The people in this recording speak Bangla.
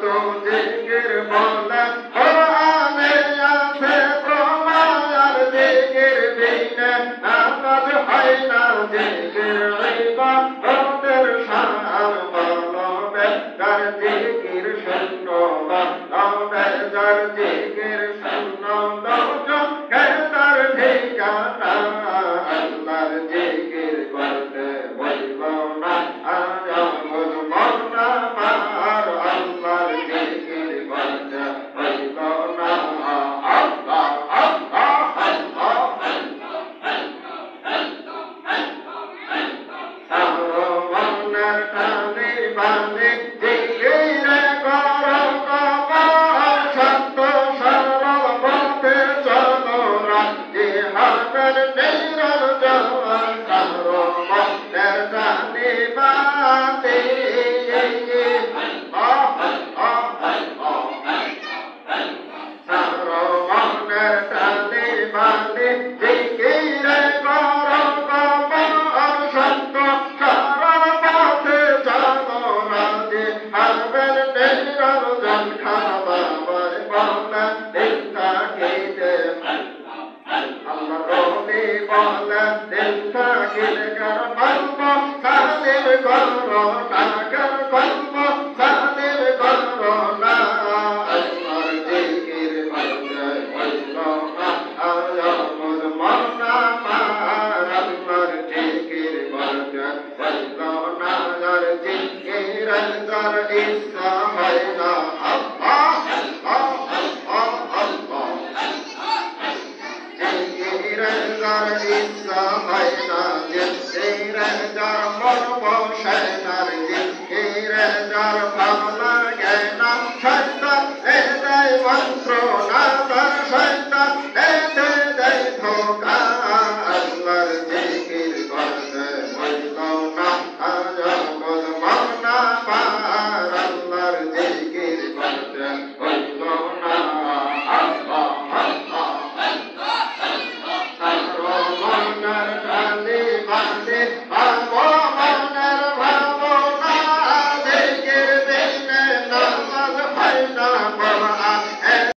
তো জিকির বলে কোরআনে আছে প্রমাণ জিকির বিনে নামাজ হয় না জিকির ইবাদতের শান বলবে যার জিকির শূন্য বলবে যার জিকির শূন্য দৌজন তার ঠিকানা আল্লাহর জিকির করতে বলব না আজ বলব না মার আল্লাহর জিকির করতে বলব না আল্লাহ আল্লাহ আল্লাহ মনের টানে বাঁধে জিকিরে করো কবর সত্য সরল পথে চলো রাজ্যে হাতের নিরল জবান কারো মনের টানে বাঁধে সারো মনের টানে বাঁধে জিকিরে করো কবর সত্য সরল পথে চলো রাজ্যে হাতের নিরল জন খাবার বলা দিনটা কেটে আল্লাহ রবি বলা দিনটা কেটে কর গল্প সাদের করো টাকার গল্প সাদের করো না আল্লাহর জিকির বলতে বলল না আজ আমল মনা মার আল্লাহর জিকির বলতে বলল না যার জিকির যার ইচ্ছা হয় না আল্লাহ আল্লাহ আল্লাহ যার ইচ্ছা হয় না জিকির যার মন বসে না জিকির যার ভালো